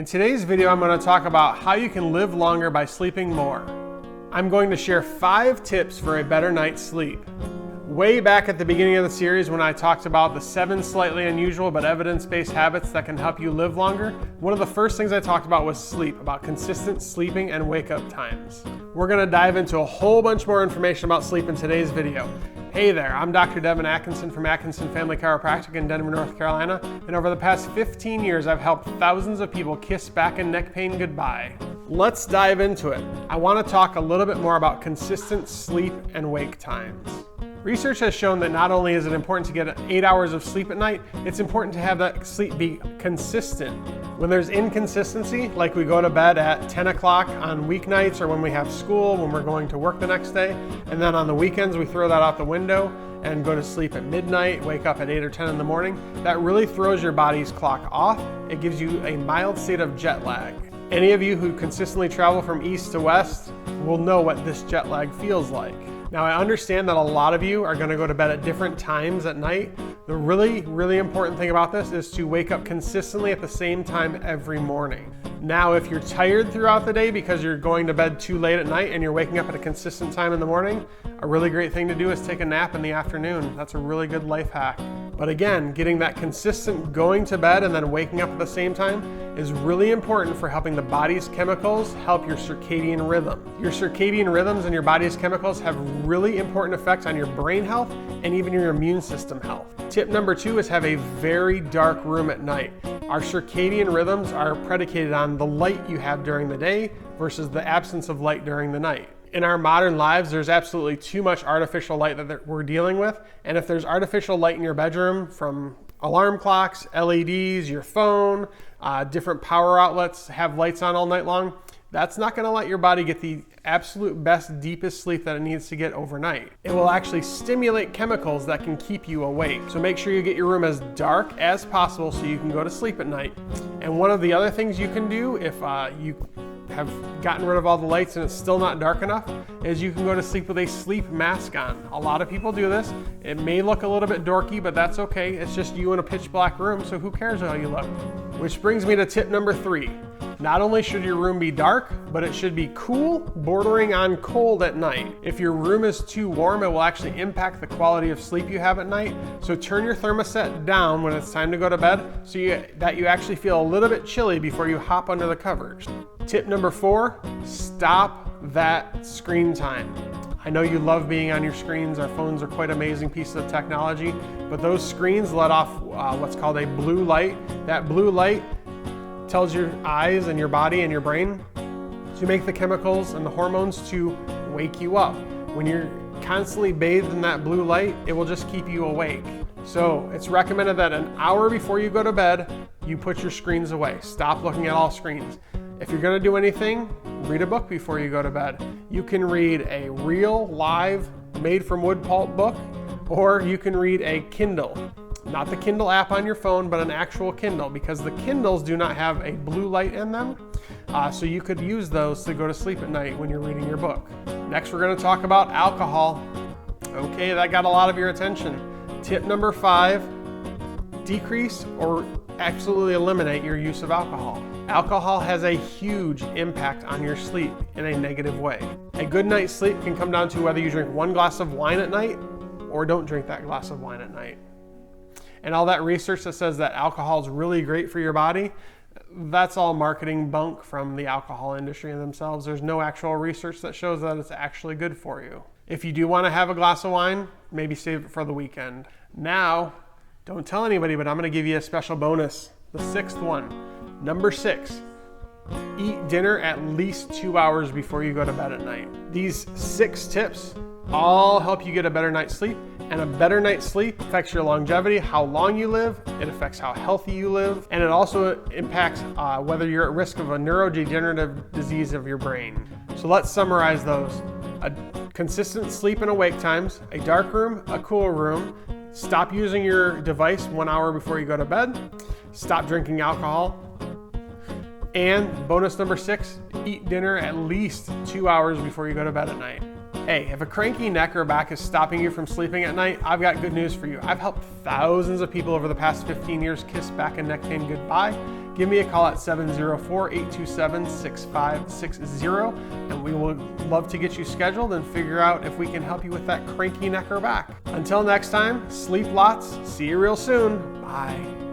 In today's video, I'm going to talk about how you can live longer by sleeping more. I'm going to share 5 tips for a better night's sleep. Way back at the beginning of the series when I talked about the 7 slightly unusual but evidence-based habits that can help you live longer, one of the first things I talked about was sleep, about consistent sleeping and wake-up times. We're going to dive into a whole bunch more information about sleep in today's video. Hey there, I'm Dr. Devin Atkinson from Atkinson Family Chiropractic in Denver, North Carolina, and over the past 15 years I've helped thousands of people kiss back and neck pain goodbye. Let's dive into it. I want to talk a little bit more about consistent sleep and wake times. Research has shown that not only is it important to get 8 hours of sleep at night, it's important to have that sleep be consistent. When there's inconsistency, like we go to bed at 10 o'clock on weeknights or when we have school, when we're going to work the next day, and then on the weekends we throw that out the window and go to sleep at midnight, wake up at 8 or 10 in the morning, that really throws your body's clock off. It gives you a mild state of jet lag. Any of you who consistently travel from east to west will know what this jet lag feels like. Now, I understand that a lot of you are going to go to bed at different times at night. The really important thing about this is to wake up consistently at the same time every morning. Now, if you're tired throughout the day because you're going to bed too late at night and you're waking up at a consistent time in the morning, a really great thing to do is take a nap in the afternoon. That's a really good life hack. But again, getting that consistent going to bed and then waking up at the same time is really important for helping the body's chemicals help your circadian rhythm. Your circadian rhythms and your body's chemicals have really important effects on your brain health and even your immune system health. Tip number 2 is have a very dark room at night. Our circadian rhythms are predicated on the light you have during the day versus the absence of light during the night. In our modern lives, there's absolutely too much artificial light that we're dealing with. And if there's artificial light in your bedroom from alarm clocks, LEDs, your phone, different power outlets have lights on all night long, that's not going to let your body get the absolute best, deepest sleep that it needs to get overnight. It will actually stimulate chemicals that can keep you awake. So make sure you get your room as dark as possible so you can go to sleep at night. And one of the other things you can do if you have gotten rid of all the lights and it's still not dark enough is you can go to sleep with a sleep mask on. A lot of people do this. It may look a little bit dorky, but that's okay. It's just you in a pitch black room, so who cares how you look? Which brings me to tip number 3. Not only should your room be dark, but it should be cool, bordering on cold at night. If your room is too warm, it will actually impact the quality of sleep you have at night. So turn your thermostat down when it's time to go to bed so that you actually feel a little bit chilly before you hop under the covers. Tip number 4, stop that screen time. I know you love being on your screens. Our phones are quite amazing pieces of technology, but those screens let off what's called a blue light. That blue light tells your eyes and your body and your brain to make the chemicals and the hormones to wake you up. When you're constantly bathed in that blue light, it will just keep you awake. So it's recommended that an hour before you go to bed, you put your screens away. Stop looking at all screens. If you're going to do anything, read a book before you go to bed. You can read a real, live, made from wood pulp book, or you can read a Kindle. Not the Kindle app on your phone, but an actual Kindle, because the Kindles do not have a blue light in them. So you could use those to go to sleep at night when you're reading your book. Next, we're going to talk about alcohol. Okay, that got a lot of your attention. Tip number 5, decrease or absolutely eliminate your use of alcohol. Alcohol has a huge impact on your sleep in a negative way. A good night's sleep can come down to whether you drink 1 glass of wine at night or don't drink that glass of wine at night. And all that research that says that alcohol is really great for your body, that's all marketing bunk from the alcohol industry themselves. There's no actual research that shows that it's actually good for you. If you do want to have a glass of wine, maybe save it for the weekend. Now, don't tell anybody, but I'm going to give you a special bonus. The 6th one. Number 6. Eat dinner at least 2 hours before you go to bed at night. These 6 tips all help you get a better night's sleep, and a better night's sleep affects your longevity, how long you live, it affects how healthy you live, and it also impacts whether you're at risk of a neurodegenerative disease of your brain. So let's summarize those. A consistent sleep and awake times, a dark room, a cool room, stop using your device 1 hour before you go to bed, stop drinking alcohol, and bonus number 6, eat dinner at least 2 hours before you go to bed at night. Hey, if a cranky neck or back is stopping you from sleeping at night, I've got good news for you. I've helped thousands of people over the past 15 years kiss back and neck pain goodbye, give me a call at 704-827-6560, and we will love to get you scheduled and figure out if we can help you with that cranky neck or back. Until next time, sleep lots. See you real soon. Bye.